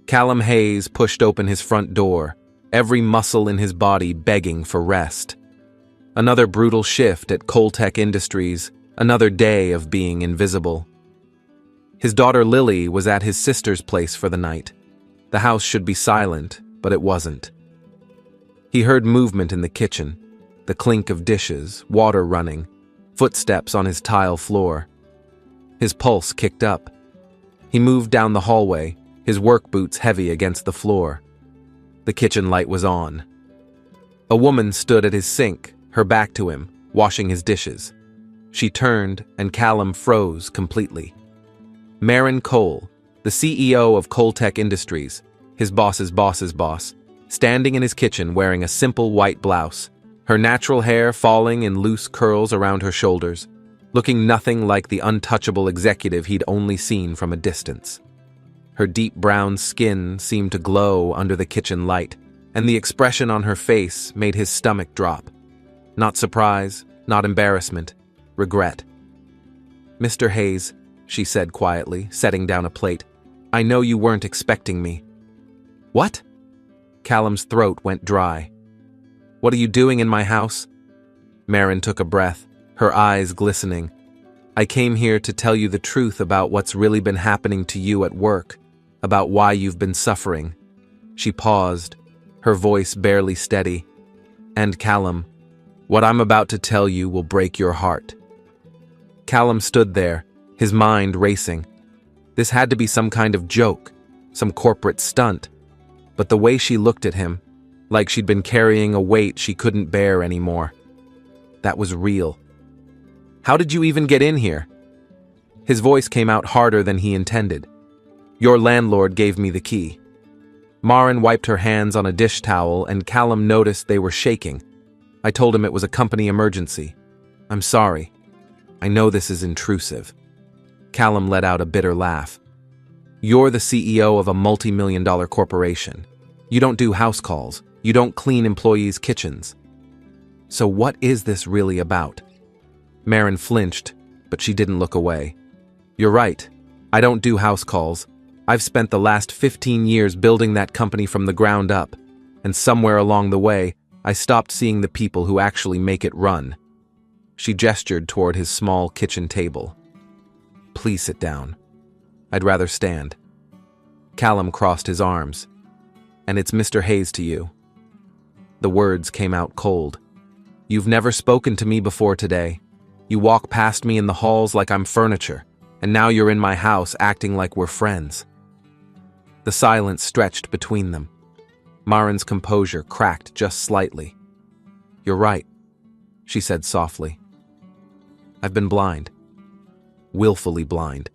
Callum Hayes pushed open his front door, every muscle in his body begging for rest. Another brutal shift at Coltech Industries, another day of being invisible. His daughter Lily was at his sister's place for the night. The house should be silent, but it wasn't. He heard movement in the kitchen, the clink of dishes, water running, footsteps on his tile floor. His pulse kicked up. He moved down the hallway, his work boots heavy against the floor. The kitchen light was on. A woman stood at his sink, her back to him, washing his dishes. She turned, and Callum froze completely. Maren Cole, the CEO of Coltech Industries, his boss's boss's boss, standing in his kitchen wearing a simple white blouse, her natural hair falling in loose curls around her shoulders, looking nothing like the untouchable executive he'd only seen from a distance. Her deep brown skin seemed to glow under the kitchen light, and the expression on her face made his stomach drop. Not surprise, not embarrassment, regret. "Mr. Hayes," she said quietly, setting down a plate, "I know you weren't expecting me." "What?" Callum's throat went dry. "What are you doing in my house?" Maren took a breath, her eyes glistening. "I came here to tell you the truth about what's really been happening to you at work, about why you've been suffering." She paused, her voice barely steady. "And Callum, what I'm about to tell you will break your heart." Callum stood there, his mind racing. This had to be some kind of joke, some corporate stunt. But the way she looked at him, like she'd been carrying a weight she couldn't bear anymore. That was real. "How did you even get in here?" His voice came out harder than he intended. "Your landlord gave me the key." Maren wiped her hands on a dish towel, and Callum noticed they were shaking. "I told him it was a company emergency. I'm sorry. I know this is intrusive." Callum let out a bitter laugh. "You're the CEO of a multi-million-dollar corporation. You don't do house calls. You don't clean employees' kitchens. So what is this really about?" Maren flinched, but she didn't look away. "You're right. I don't do house calls. I've spent the last 15 years building that company from the ground up, and somewhere along the way, I stopped seeing the people who actually make it run." She gestured toward his small kitchen table. "Please sit down. I'd rather stand." Callum crossed his arms. "And it's Mr. Hayes to you." The words came out cold. "You've never spoken to me before today. You walk past me in the halls like I'm furniture, and now you're in my house acting like we're friends." The silence stretched between them. Maren's composure cracked just slightly. "You're right," she said softly. "I've been blind. Willfully blind."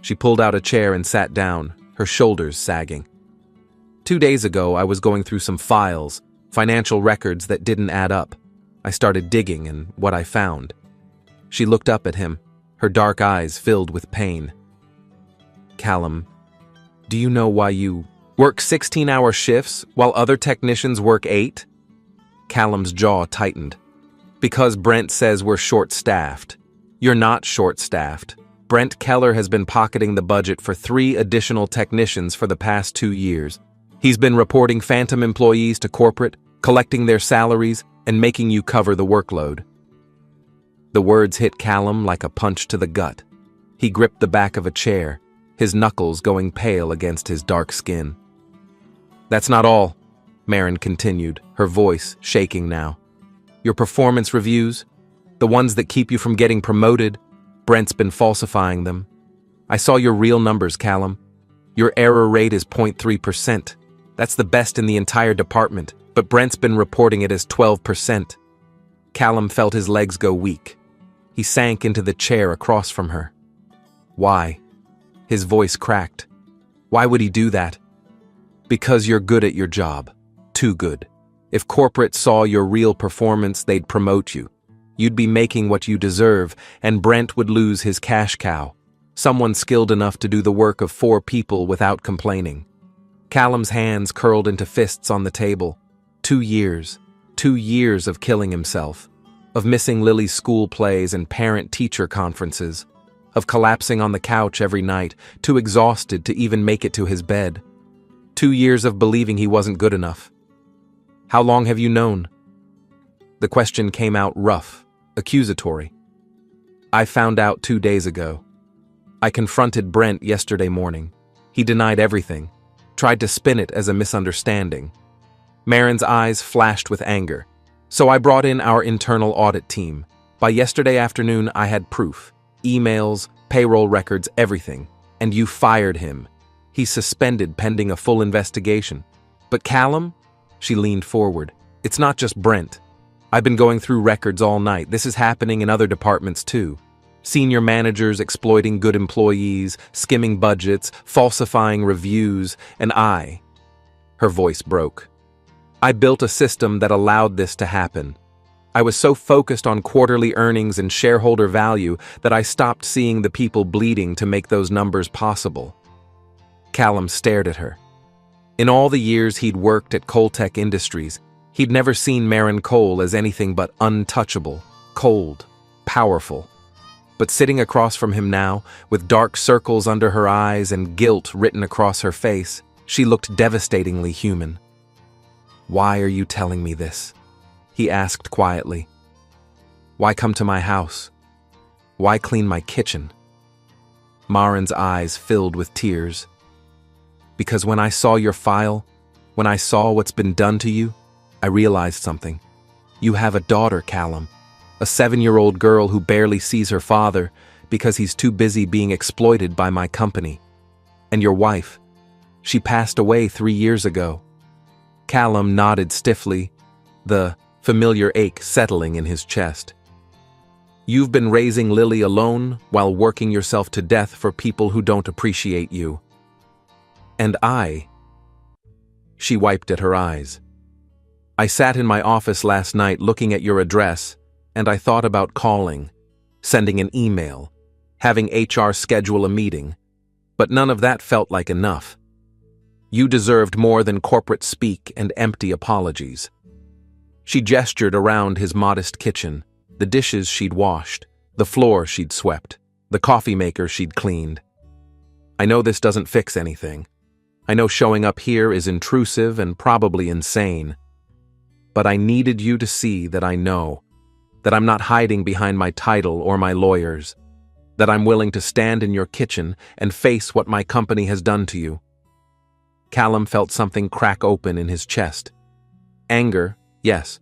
She pulled out a chair and sat down, her shoulders sagging. 2 days ago, I was going through some files, financial records that didn't add up. I started digging, and what I found. She looked up at him, her dark eyes filled with pain. "Callum, do you know why you work 16-hour shifts while other technicians work 8? Callum's jaw tightened. "Because Brent says we're short-staffed." "You're not short-staffed. Brent Keller has been pocketing the budget for 3 additional technicians for the past 2 years. He's been reporting phantom employees to corporate, collecting their salaries, and making you cover the workload." The words hit Callum like a punch to the gut. He gripped the back of a chair, his knuckles going pale against his dark skin. "That's not all," Maren continued, her voice shaking now. "Your performance reviews, the ones that keep you from getting promoted, Brent's been falsifying them. I saw your real numbers, Callum. Your error rate is 0.3%. That's the best in the entire department, but Brent's been reporting it as 12%. Callum felt his legs go weak. He sank into the chair across from her. "Why?" His voice cracked. "Why would he do that?" "Because you're good at your job. Too good. If corporate saw your real performance, they'd promote you. You'd be making what you deserve, and Brent would lose his cash cow. Someone skilled enough to do the work of 4 people without complaining." Callum's hands curled into fists on the table. 2 years. 2 years of killing himself. Of missing Lily's school plays and parent-teacher conferences. of collapsing on the couch every night, too exhausted to even make it to his bed. 2 years of believing he wasn't good enough. How long have you known? The question came out rough, accusatory. I found out 2 days ago. I confronted Brent yesterday morning. He denied everything, tried to spin it as a misunderstanding. Marin's eyes flashed with anger. So I brought in our internal audit team. By yesterday afternoon, I had proof. Emails, payroll records, everything. And you fired him. He's suspended pending a full investigation. But Callum? She leaned forward. It's not just Brent. I've been going through records all night. This is happening in other departments too. Senior managers exploiting good employees, skimming budgets, falsifying reviews, and her voice broke. I built a system that allowed this to happen. I was so focused on quarterly earnings and shareholder value that I stopped seeing the people bleeding to make those numbers possible. Callum stared at her. In all the years he'd worked at Coltech Industries, he'd never seen Marin Cole as anything but untouchable, cold, powerful. But sitting across from him now, with dark circles under her eyes and guilt written across her face, she looked devastatingly human. Why are you telling me this? He asked quietly. Why come to my house? Why clean my kitchen? Marin's eyes filled with tears. Because when I saw your file, when I saw what's been done to you, I realized something. You have a daughter, Callum. A 7-year-old girl who barely sees her father because he's too busy being exploited by my company. And your wife. She passed away 3 years ago. Callum nodded stiffly, the familiar ache settling in his chest. You've been raising Lily alone while working yourself to death for people who don't appreciate you. And she wiped at her eyes. I sat in my office last night looking at your address, and I thought about calling, sending an email, having HR schedule a meeting, but none of that felt like enough. You deserved more than corporate speak and empty apologies. She gestured around his modest kitchen, the dishes she'd washed, the floor she'd swept, the coffee maker she'd cleaned. I know this doesn't fix anything. I know showing up here is intrusive and probably insane. But I needed you to see that I know, that I'm not hiding behind my title or my lawyers, that I'm willing to stand in your kitchen and face what my company has done to you. Callum felt something crack open in his chest. Anger, yes,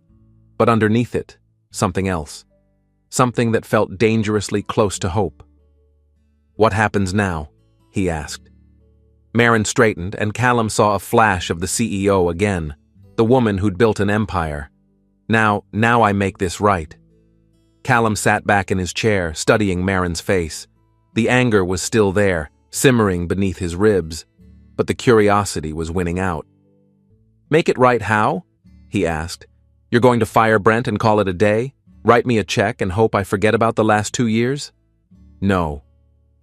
but underneath it, something else. Something that felt dangerously close to hope. What happens now? He asked. Marin straightened, and Callum saw a flash of the CEO again, the woman who'd built an empire. Now I make this right. Callum sat back in his chair, studying Marin's face. The anger was still there, simmering beneath his ribs, but the curiosity was winning out. Make it right how? He asked. You're going to fire Brent and call it a day? Write me a check and hope I forget about the last 2 years? No.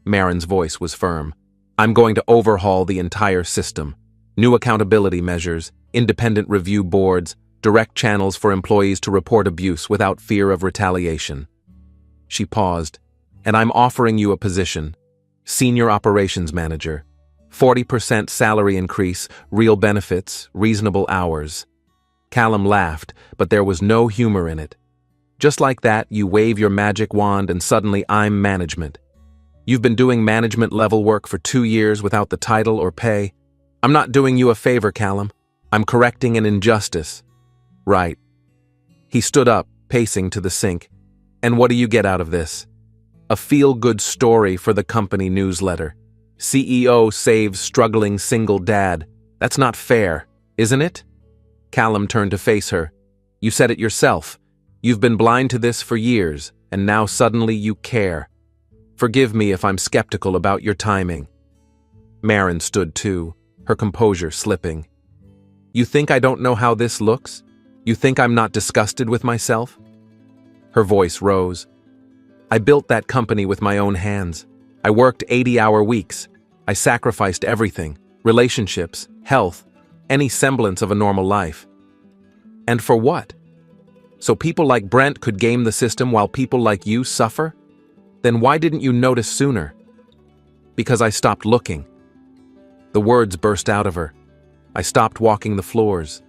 Marin's voice was firm. I'm going to overhaul the entire system. New accountability measures, independent review boards, direct channels for employees to report abuse without fear of retaliation. She paused. And I'm offering you a position. Senior Operations Manager. 40% salary increase, real benefits, reasonable hours. Callum laughed, but there was no humor in it. Just like that, you wave your magic wand and suddenly I'm management. You've been doing management-level work for 2 years without the title or pay. I'm not doing you a favor, Callum. I'm correcting an injustice. Right. He stood up, pacing to the sink. And what do you get out of this? A feel-good story for the company newsletter. CEO saves struggling single dad. That's not fair, isn't it? Callum turned to face her. You said it yourself. You've been blind to this for years, and now suddenly you care. Forgive me if I'm skeptical about your timing. Marin stood too, her composure slipping. You think I don't know how this looks? You think I'm not disgusted with myself? Her voice rose. I built that company with my own hands. I worked 80-hour weeks. I sacrificed everything, relationships, health, any semblance of a normal life. And for what? So people like Brent could game the system while people like you suffer? Then why didn't you notice sooner? Because I stopped looking. The words burst out of her. I stopped walking the floors.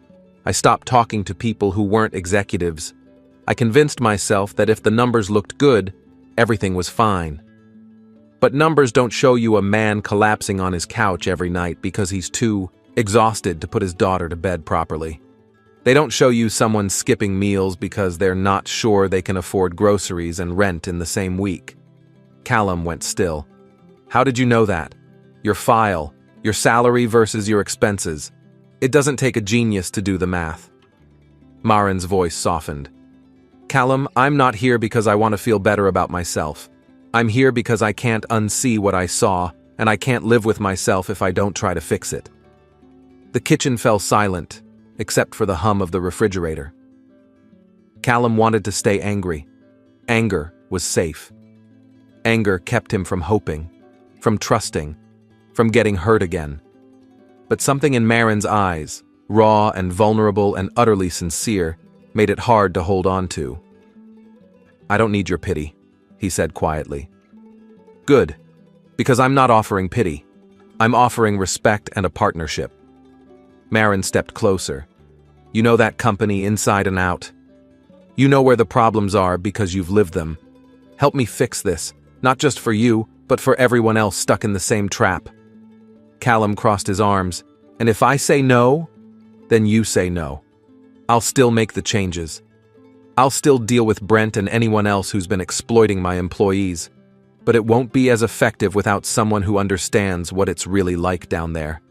I stopped talking to people who weren't executives. I convinced myself that if the numbers looked good, everything was fine. But numbers don't show you a man collapsing on his couch every night because he's too exhausted to put his daughter to bed properly. They don't show you someone skipping meals because they're not sure they can afford groceries and rent in the same week. Callum went still. How did you know that? Your file, your salary versus your expenses. It doesn't take a genius to do the math. Marin's voice softened. Callum, I'm not here because I want to feel better about myself. I'm here because I can't unsee what I saw, and I can't live with myself if I don't try to fix it. The kitchen fell silent, except for the hum of the refrigerator. Callum wanted to stay angry. Anger was safe. Anger kept him from hoping, from trusting, from getting hurt again. But something in Marin's eyes, raw and vulnerable and utterly sincere, made it hard to hold on to. I don't need your pity, he said quietly. Good, because I'm not offering pity. I'm offering respect and a partnership. Marin stepped closer. You know that company inside and out. You know where the problems are because you've lived them. Help me fix this, not just for you, but for everyone else stuck in the same trap. Callum crossed his arms. And if I say no, then you say no. I'll still make the changes. I'll still deal with Brent and anyone else who's been exploiting my employees. But it won't be as effective without someone who understands what it's really like down there.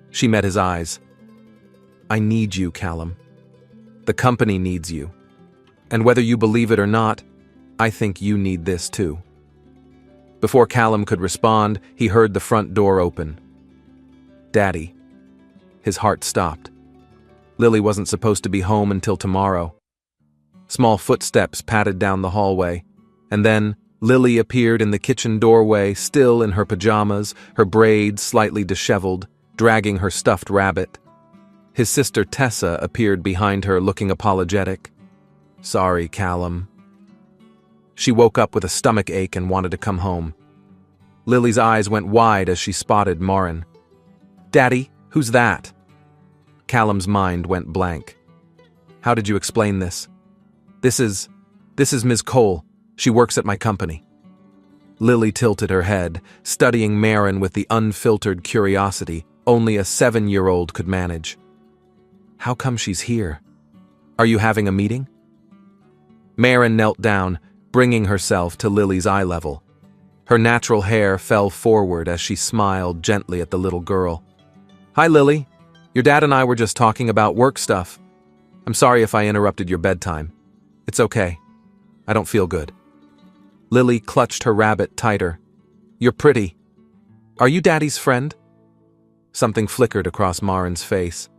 She met his eyes. I need you, Callum. The company needs you. And whether you believe it or not, I think you need this too. Before Callum could respond, he heard the front door open. Daddy. His heart stopped. Lily wasn't supposed to be home until tomorrow. Small footsteps patted down the hallway, and then Lily appeared in the kitchen doorway, still in her pajamas, her braids slightly disheveled, dragging her stuffed rabbit. His sister Tessa appeared behind her, looking apologetic. Sorry, Callum. She woke up with a stomach ache and wanted to come home. Lily's eyes went wide as she spotted Marin. Daddy, who's that? Callum's mind went blank. How did you explain this? This is Ms. Cole. She works at my company. Lily tilted her head, studying Marin with the unfiltered curiosity only a 7-year-old could manage. How come she's here? Are you having a meeting? Marin knelt down, bringing herself to Lily's eye level. Her natural hair fell forward as she smiled gently at the little girl. Hi, Lily. Your dad and I were just talking about work stuff. I'm sorry if I interrupted your bedtime. It's okay. I don't feel good. Lily clutched her rabbit tighter. You're pretty. Are you Daddy's friend? Something flickered across Marin's face.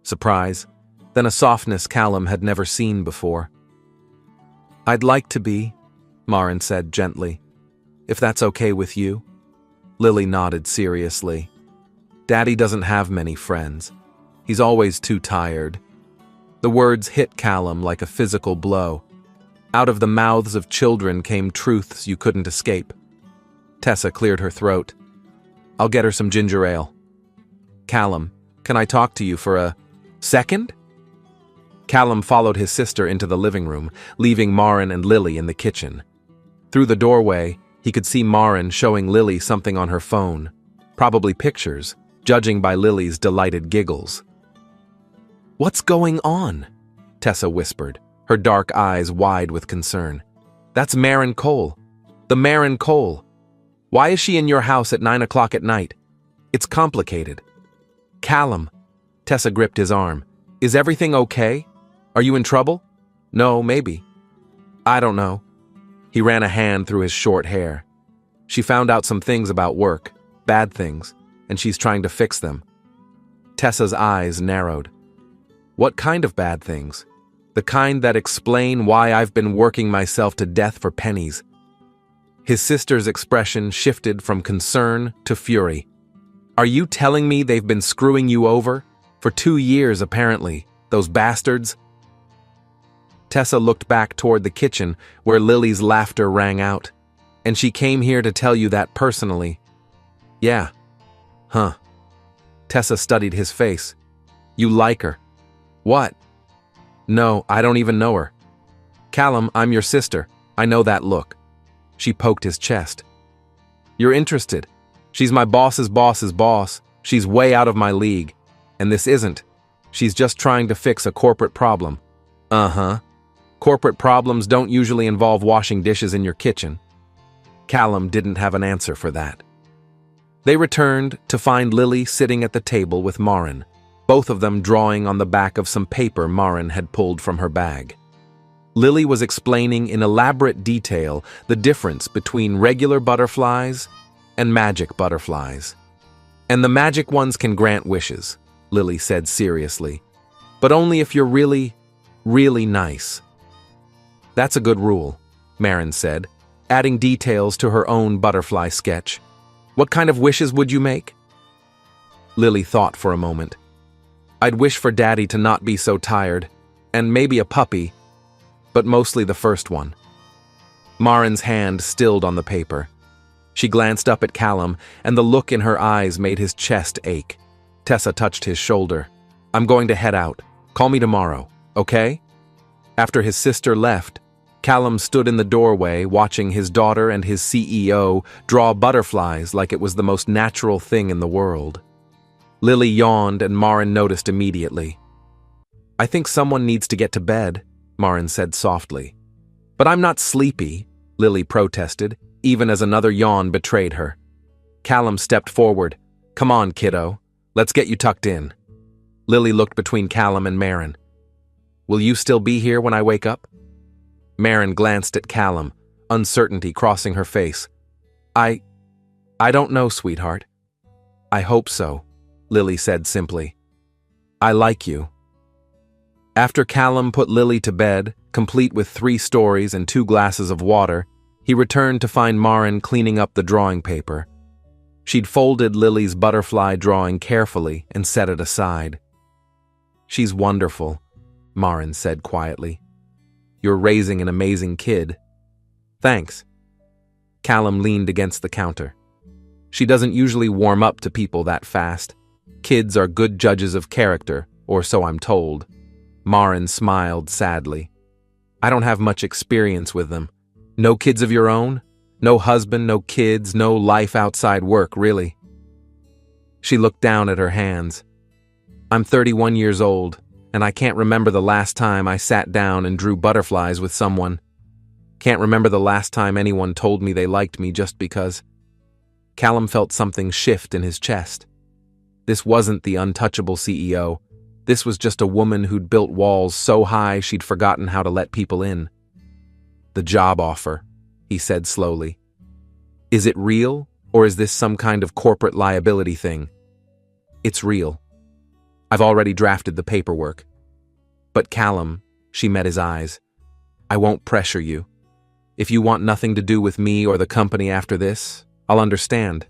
Surprise, then a softness Callum had never seen before. I'd like to be, Marin said gently. If that's okay with you? Lily nodded seriously. Daddy doesn't have many friends. He's always too tired. The words hit Callum like a physical blow. Out of the mouths of children came truths you couldn't escape. Tessa cleared her throat. I'll get her some ginger ale. Callum, can I talk to you for a second? Callum followed his sister into the living room, leaving Marin and Lily in the kitchen. Through the doorway, he could see Marin showing Lily something on her phone, probably pictures, judging by Lily's delighted giggles. What's going on? Tessa whispered, her dark eyes wide with concern. That's Marin Cole. The Marin Cole. Why is she in your house at 9 o'clock at night? It's complicated. Callum. Tessa gripped his arm. Is everything okay? Are you in trouble? No, maybe. I don't know. He ran a hand through his short hair. She found out some things about work, bad things, and she's trying to fix them. Tessa's eyes narrowed. What kind of bad things? The kind that explain why I've been working myself to death for pennies. His sister's expression shifted from concern to fury. Are you telling me they've been screwing you over? For 2 years, apparently. Those bastards? Tessa looked back toward the kitchen, where Lily's laughter rang out. And she came here to tell you that personally. Yeah. Huh. Tessa studied his face. You like her. What? No, I don't even know her. Callum, I'm your sister. I know that look. She poked his chest. You're interested. She's my boss's boss's boss. She's way out of my league. And this isn't. She's just trying to fix a corporate problem. Uh-huh. Corporate problems don't usually involve washing dishes in your kitchen. Callum didn't have an answer for that. They returned to find Lily sitting at the table with Maren, both of them drawing on the back of some paper Maren had pulled from her bag. Lily was explaining in elaborate detail the difference between regular butterflies and magic butterflies. And the magic ones can grant wishes, Lily said seriously, but only if you're really, really nice. That's a good rule, Maren said, adding details to her own butterfly sketch. What kind of wishes would you make? Lily thought for a moment. I'd wish for Daddy to not be so tired, and maybe a puppy, but mostly the first one. Maren's hand stilled on the paper. She glanced up at Callum, and the look in her eyes made his chest ache. Tessa touched his shoulder. I'm going to head out. Call me tomorrow, okay? After his sister left, Callum stood in the doorway watching his daughter and his CEO draw butterflies like it was the most natural thing in the world. Lily yawned and Maren noticed immediately. I think someone needs to get to bed, Maren said softly. But I'm not sleepy, Lily protested, even as another yawn betrayed her. Callum stepped forward. Come on, kiddo. Let's get you tucked in. Lily looked between Callum and Maren. Will you still be here when I wake up? Maren glanced at Callum, uncertainty crossing her face. I don't know, sweetheart. I hope so, Lily said simply. I like you. After Callum put Lily to bed, complete with 3 stories and 2 glasses of water, he returned to find Maren cleaning up the drawing paper. She'd folded Lily's butterfly drawing carefully and set it aside. She's wonderful, Maren said quietly. You're raising an amazing kid. Thanks. Callum leaned against the counter. She doesn't usually warm up to people that fast. Kids are good judges of character, or so I'm told. Maren smiled sadly. I don't have much experience with them. No kids of your own? No husband, no kids, no life outside work, really. She looked down at her hands. I'm 31 years old, and I can't remember the last time I sat down and drew butterflies with someone. Can't remember the last time anyone told me they liked me just because. Callum felt something shift in his chest. This wasn't the untouchable CEO. This was just a woman who'd built walls so high she'd forgotten how to let people in. The job offer, he said slowly. Is it real, or is this some kind of corporate liability thing? It's real. I've already drafted the paperwork. But Callum, she met his eyes. I won't pressure you. If you want nothing to do with me or the company after this, I'll understand.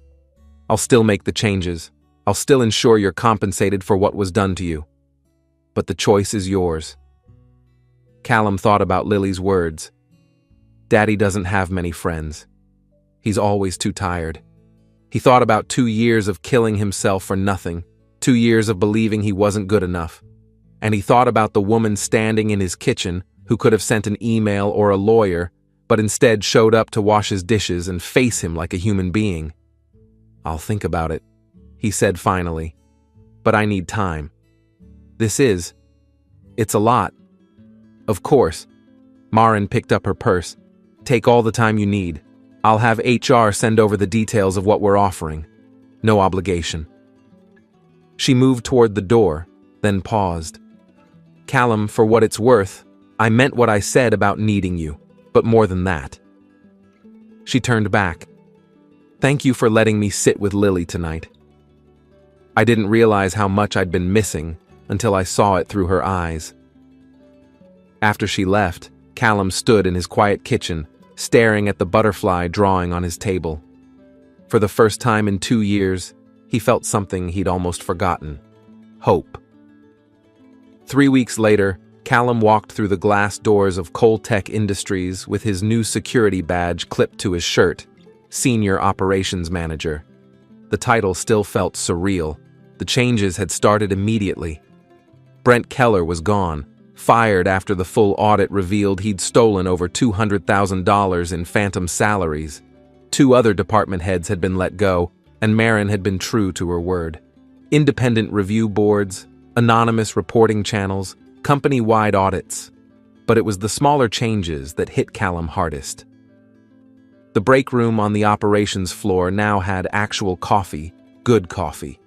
I'll still make the changes. I'll still ensure you're compensated for what was done to you. But the choice is yours. Callum thought about Lily's words. Daddy doesn't have many friends. He's always too tired. He thought about 2 years of killing himself for nothing. 2 years of believing he wasn't good enough. And he thought about the woman standing in his kitchen who could have sent an email or a lawyer, but instead showed up to wash his dishes and face him like a human being. I'll think about it, he said finally. But I need time. It's a lot. Of course. Maren picked up her purse. Take all the time you need. I'll have HR send over the details of what we're offering. No obligation. She moved toward the door, then paused. Callum, for what it's worth, I meant what I said about needing you, but more than that. She turned back. Thank you for letting me sit with Lily tonight. I didn't realize how much I'd been missing until I saw it through her eyes. After she left, Callum stood in his quiet kitchen, staring at the butterfly drawing on his table. For the first time in 2 years, he felt something he'd almost forgotten. Hope. 3 weeks later, Callum walked through the glass doors of Coltech Industries with his new security badge clipped to his shirt, Senior Operations Manager. The title still felt surreal. The changes had started immediately. Brent Keller was gone, fired after the full audit revealed he'd stolen over $200,000 in phantom salaries. 2 other department heads had been let go, and Marin had been true to her word. Independent review boards, anonymous reporting channels, company-wide audits. But it was the smaller changes that hit Callum hardest. The break room on the operations floor now had actual coffee, good coffee.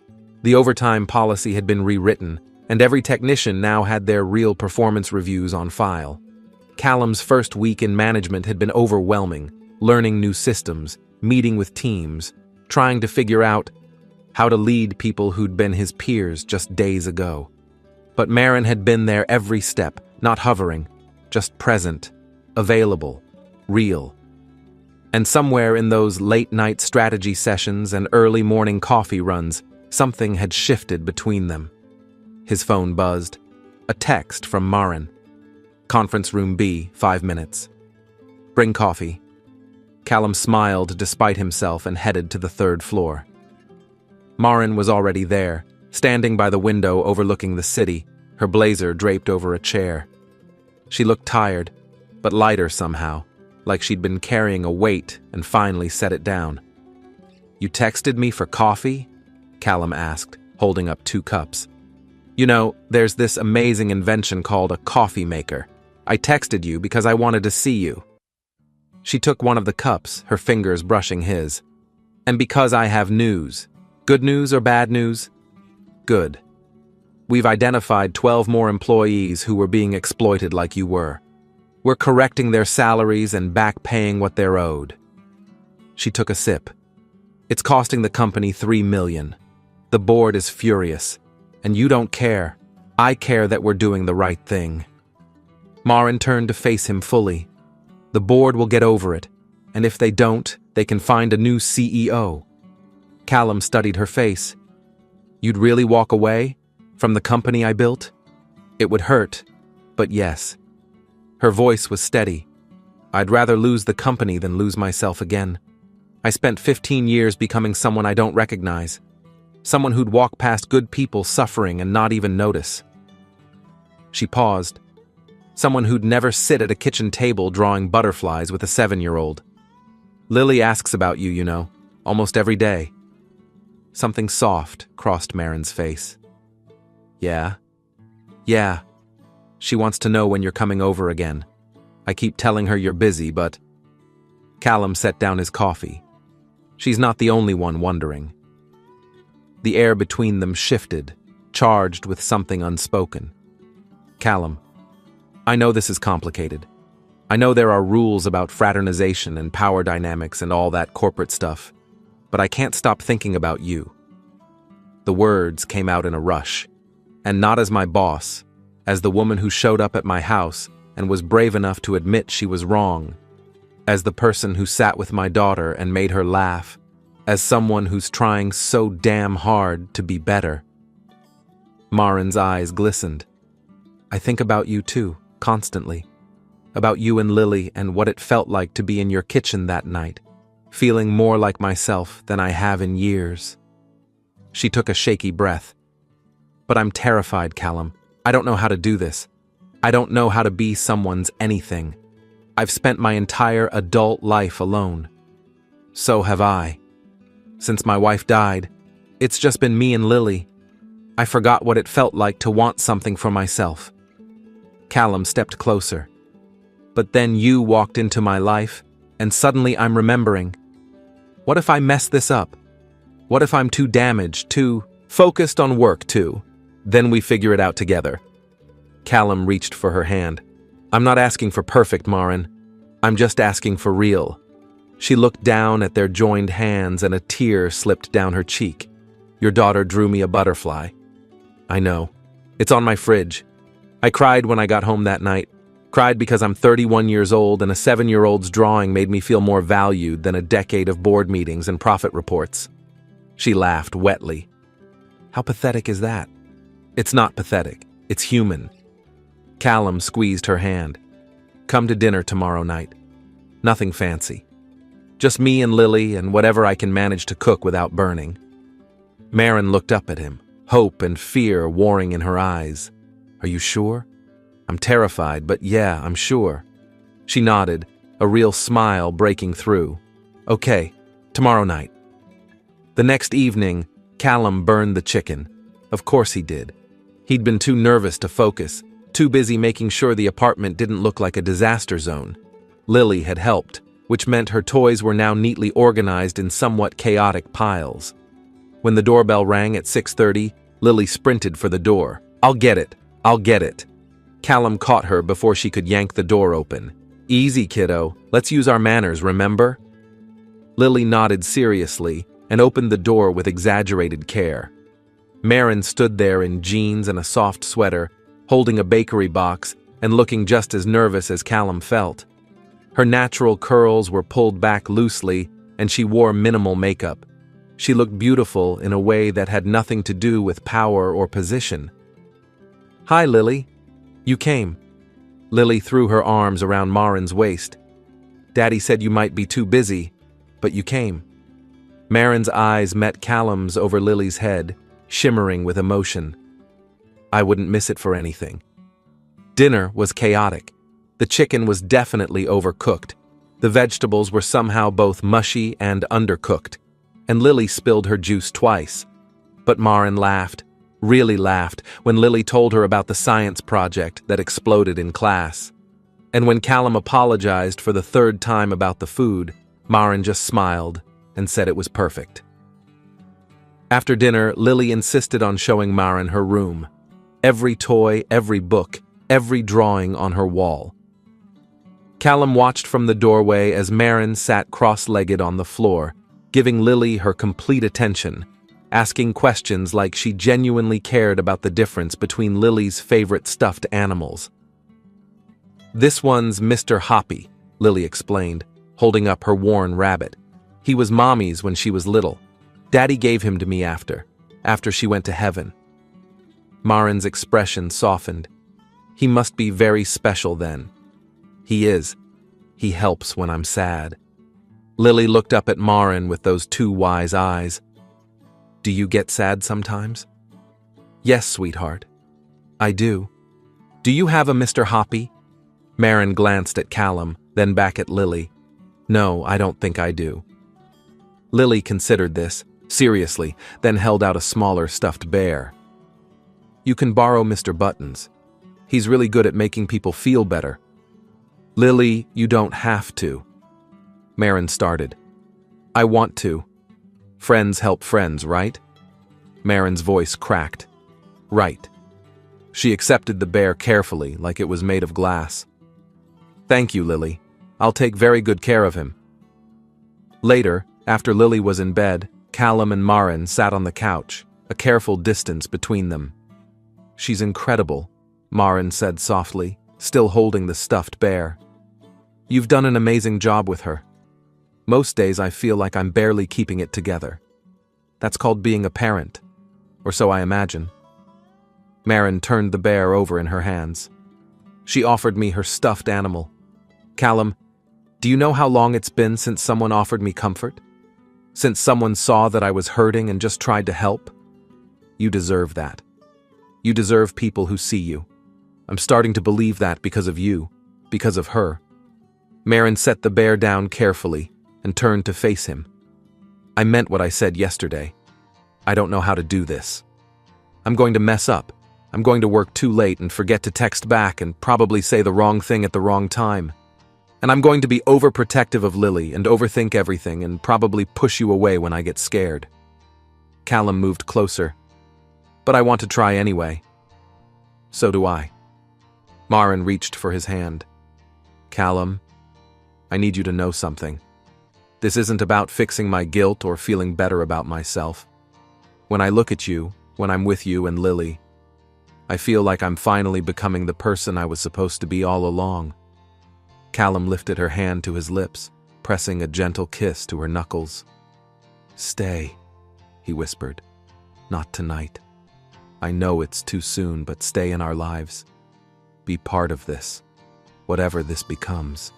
The overtime policy had been rewritten, and every technician now had their real performance reviews on file. Callum's first week in management had been overwhelming, learning new systems, meeting with teams, trying to figure out how to lead people who'd been his peers just days ago. But Marin had been there every step, not hovering, just present, available, real. And somewhere in those late-night strategy sessions and early morning coffee runs, something had shifted between them. His phone buzzed. A text from Marin. Conference room B, 5 minutes. Bring coffee. Callum smiled despite himself and headed to the 3rd floor. Marin was already there, standing by the window overlooking the city, her blazer draped over a chair. She looked tired, but lighter somehow, like she'd been carrying a weight and finally set it down. "You texted me for coffee?" Callum asked, holding up 2 cups. "You know, there's this amazing invention called a coffee maker. I texted you because I wanted to see you." She took one of the cups, her fingers brushing his. "And because I have news. Good news or bad news?" "Good. We've identified 12 more employees who were being exploited like you were. We're correcting their salaries and back paying what they're owed." She took a sip. "It's costing the company $3 million. The board is furious. And you don't care. I care that we're doing the right thing." Marin turned to face him fully. "The board will get over it, and if they don't, they can find a new CEO." Callum studied her face. "You'd really walk away? From the company I built? It would hurt, but yes." Her voice was steady. "I'd rather lose the company than lose myself again. I spent 15 years becoming someone I don't recognize. Someone who'd walk past good people suffering and not even notice." She paused. "Someone who'd never sit at a kitchen table drawing butterflies with a 7-year-old. Lily asks about you, you know, almost every day." Something soft crossed Marin's face. "Yeah? Yeah. She wants to know when you're coming over again. I keep telling her you're busy, but..." Callum set down his coffee. She's not the only one wondering. The air between them shifted, charged with something unspoken. "Callum, I know this is complicated. I know there are rules about fraternization and power dynamics and all that corporate stuff, but I can't stop thinking about you." The words came out in a rush, and not as my boss, as the woman who showed up at my house and was brave enough to admit she was wrong, as the person who sat with my daughter and made her laugh, as someone who's trying so damn hard to be better. Marin's eyes glistened. "I think about you too, constantly. About you and Lily and what it felt like to be in your kitchen that night, feeling more like myself than I have in years." She took a shaky breath. "But I'm terrified, Callum. I don't know how to do this. I don't know how to be someone's anything. I've spent my entire adult life alone. So have I. Since my wife died, it's just been me and Lily. I forgot what it felt like to want something for myself." Callum stepped closer. "But then you walked into my life, and suddenly I'm remembering. What if I mess this up? What if I'm too damaged, too focused on work, too? Then we figure it out together." Callum reached for her hand. "I'm not asking for perfect, Marin. I'm just asking for real." She looked down at their joined hands and a tear slipped down her cheek. "Your daughter drew me a butterfly." "I know. It's on my fridge. I cried when I got home that night. Cried because I'm 31 years old and a 7-year-old's drawing made me feel more valued than a decade of board meetings and profit reports." She laughed wetly. "How pathetic is that?" "It's not pathetic. It's human." Callum squeezed her hand. Come to dinner tomorrow night. Nothing fancy. Just me and Lily and whatever I can manage to cook without burning. Maren looked up at him, hope and fear warring in her eyes. Are you sure? I'm terrified, but yeah, I'm sure. She nodded, a real smile breaking through. Okay, tomorrow night. The next evening, Callum burned the chicken. Of course he did. He'd been too nervous to focus, too busy making sure the apartment didn't look like a disaster zone. Lily had helped, which meant her toys were now neatly organized in somewhat chaotic piles. When the doorbell rang at 6:30, Lily sprinted for the door. I'll get it. I'll get it. Callum caught her before she could yank the door open. Easy, kiddo. Let's use our manners, remember? Lily nodded seriously and opened the door with exaggerated care. Maren stood there in jeans and a soft sweater, holding a bakery box and looking just as nervous as Callum felt. Her natural curls were pulled back loosely and she wore minimal makeup. She looked beautiful in a way that had nothing to do with power or position. Hi, Lily. You came. Lily threw her arms around Maren's waist. Daddy said you might be too busy, but you came. Maren's eyes met Callum's over Lily's head, shimmering with emotion. I wouldn't miss it for anything. Dinner was chaotic. The chicken was definitely overcooked. The vegetables were somehow both mushy and undercooked, and Lily spilled her juice twice. But Maren laughed, really laughed, when Lily told her about the science project that exploded in class. And when Callum apologized for the third time about the food, Maren just smiled and said it was perfect. After dinner, Lily insisted on showing Maren her room. Every toy, every book, every drawing on her wall. Callum watched from the doorway as Maren sat cross-legged on the floor, giving Lily her complete attention, asking questions like she genuinely cared about the difference between Lily's favorite stuffed animals. This one's Mr. Hoppy, Lily explained, holding up her worn rabbit. He was Mommy's when she was little. Daddy gave him to me after she went to heaven. Maren's expression softened. He must be very special then. He is. He helps when I'm sad. Lily looked up at Maren with those two wise eyes. Do you get sad sometimes? Yes, sweetheart. I do. Do you have a Mr. Hoppy? Maren glanced at Callum, then back at Lily. No, I don't think I do. Lily considered this, seriously, then held out a smaller stuffed bear. You can borrow Mr. Buttons. He's really good at making people feel better. Lily, you don't have to. Maren started. I want to. Friends help friends, right? Maren's voice cracked. Right. She accepted the bear carefully, like it was made of glass. Thank you, Lily. I'll take very good care of him. Later, after Lily was in bed, Callum and Maren sat on the couch, a careful distance between them. She's incredible, Maren said softly, still holding the stuffed bear. You've done an amazing job with her. Most days I feel like I'm barely keeping it together. That's called being a parent, or so I imagine. Maren turned the bear over in her hands. She offered me her stuffed animal. Callum, do you know how long it's been since someone offered me comfort? Since someone saw that I was hurting and just tried to help? You deserve that. You deserve people who see you. I'm starting to believe that because of you, because of her. Maren set the bear down carefully and turned to face him. I meant what I said yesterday. I don't know how to do this. I'm going to mess up. I'm going to work too late and forget to text back and probably say the wrong thing at the wrong time. And I'm going to be overprotective of Lily and overthink everything and probably push you away when I get scared. Callum moved closer. But I want to try anyway. So do I. Maren reached for his hand. Callum, I need you to know something. This isn't about fixing my guilt or feeling better about myself. When I look at you, when I'm with you and Lily, I feel like I'm finally becoming the person I was supposed to be all along. Callum lifted her hand to his lips, pressing a gentle kiss to her knuckles. Stay, he whispered. Not tonight. I know it's too soon, but stay in our lives. be part of this, whatever this becomes.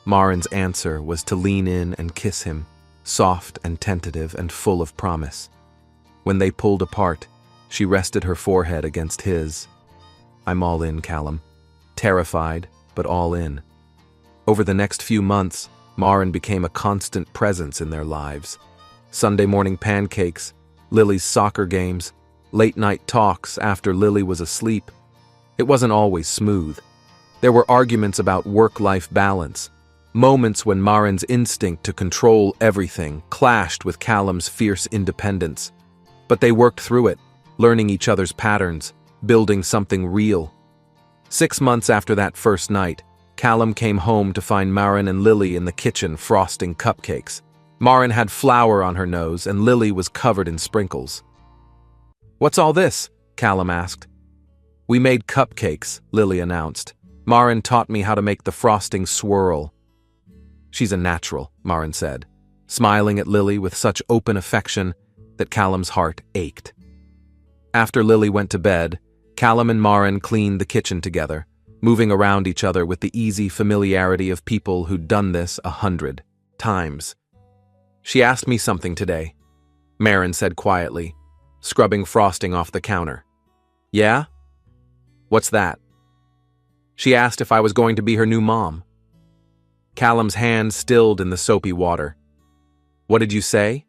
Marin's answer was to lean in and kiss him, soft and tentative and full of promise. When they pulled apart, she rested her forehead against his. I'm all in, Callum. Terrified, but all in. Over the next few months, Marin became a constant presence in their lives. Sunday morning pancakes, Lily's soccer games, late-night talks after Lily was asleep. It wasn't always smooth. There were arguments about work-life balance, moments when Marin's instinct to control everything clashed with Callum's fierce independence. But they worked through it, learning each other's patterns, building something real. 6 months after that first night, Callum came home to find Marin and Lily in the kitchen frosting cupcakes. Marin had flour on her nose and Lily was covered in sprinkles. "What's all this?" Callum asked. "We made cupcakes," Lily announced. "Marin taught me how to make the frosting swirl." "She's a natural," Marin said, smiling at Lily with such open affection that Callum's heart ached. After Lily went to bed, Callum and Marin cleaned the kitchen together, moving around each other with the easy familiarity of people who'd done this 100 times. "She asked me something today," Marin said quietly, scrubbing frosting off the counter. "Yeah? What's that?" "She asked if I was going to be her new mom." Callum's hand stilled in the soapy water. "What did you say?"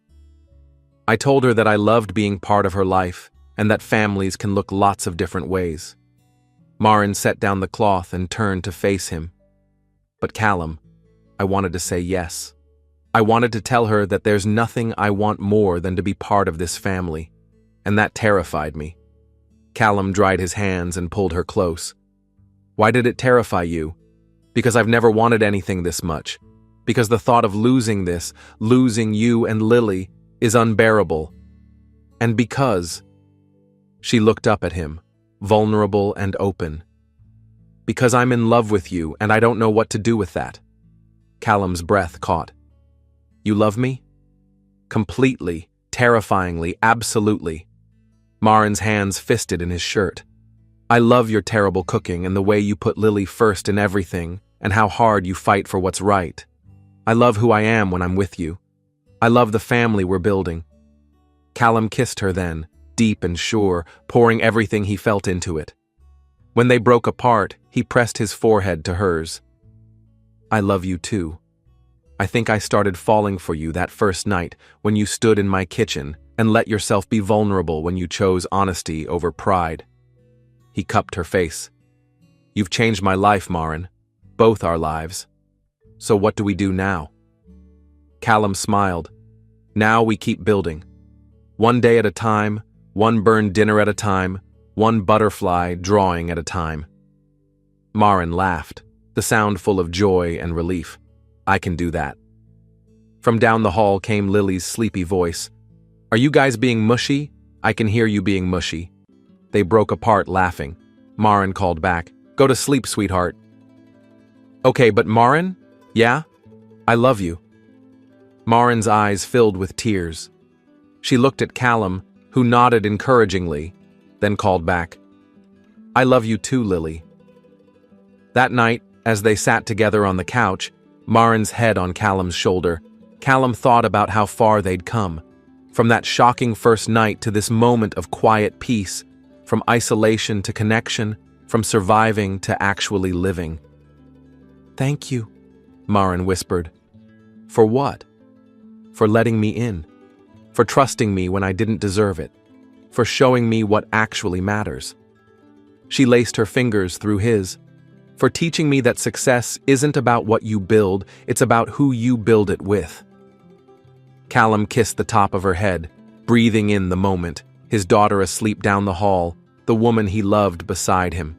"I told her that I loved being part of her life and that families can look lots of different ways." Marin set down the cloth and turned to face him. "But Callum, I wanted to say yes. I wanted to tell her that there's nothing I want more than to be part of this family, and that terrified me." Callum dried his hands and pulled her close. "Why did it terrify you?" "Because I've never wanted anything this much. Because the thought of losing this, losing you and Lily, is unbearable. And because..." She looked up at him, vulnerable and open. "Because I'm in love with you and I don't know what to do with that." Callum's breath caught. "You love me?" "Completely, terrifyingly, absolutely." Marin's hands fisted in his shirt. "I love your terrible cooking and the way you put Lily first in everything and how hard you fight for what's right. I love who I am when I'm with you. I love the family we're building." Callum kissed her then, deep and sure, pouring everything he felt into it. When they broke apart, he pressed his forehead to hers. "I love you too. I think I started falling for you that first night when you stood in my kitchen and let yourself be vulnerable when you chose honesty over pride." He cupped her face. "You've changed my life, Marin. Both our lives. So what do we do now?" Callum smiled. "Now we keep building. One day at a time, one burned dinner at a time, one butterfly drawing at a time." Marin laughed, the sound full of joy and relief. "I can do that." From down the hall came Lily's sleepy voice. "Are you guys being mushy? I can hear you being mushy." They broke apart laughing. Marin called back, "Go to sleep, sweetheart." "Okay, but Marin? Yeah? I love you." Marin's eyes filled with tears. She looked at Callum, who nodded encouragingly, then called back, "I love you too, Lily." That night, as they sat together on the couch, Marin's head on Callum's shoulder, Callum thought about how far they'd come. From that shocking first night to this moment of quiet peace, from isolation to connection, from surviving to actually living. "Thank you," Marin whispered. "For what?" "For letting me in. For trusting me when I didn't deserve it. For showing me what actually matters." She laced her fingers through his. "For teaching me that success isn't about what you build, it's about who you build it with." Callum kissed the top of her head, breathing in the moment, his daughter asleep down the hall, the woman he loved beside him.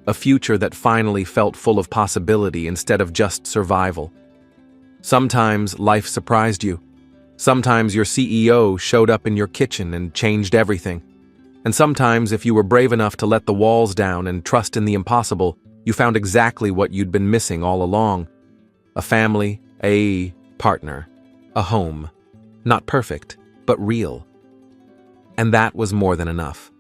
A future that finally felt full of possibility instead of just survival. Sometimes life surprised you. Sometimes your CEO showed up in your kitchen and changed everything. And sometimes, if you were brave enough to let the walls down and trust in the impossible, you found exactly what you'd been missing all along. A family, a partner, a home. Not perfect, but real. And that was more than enough.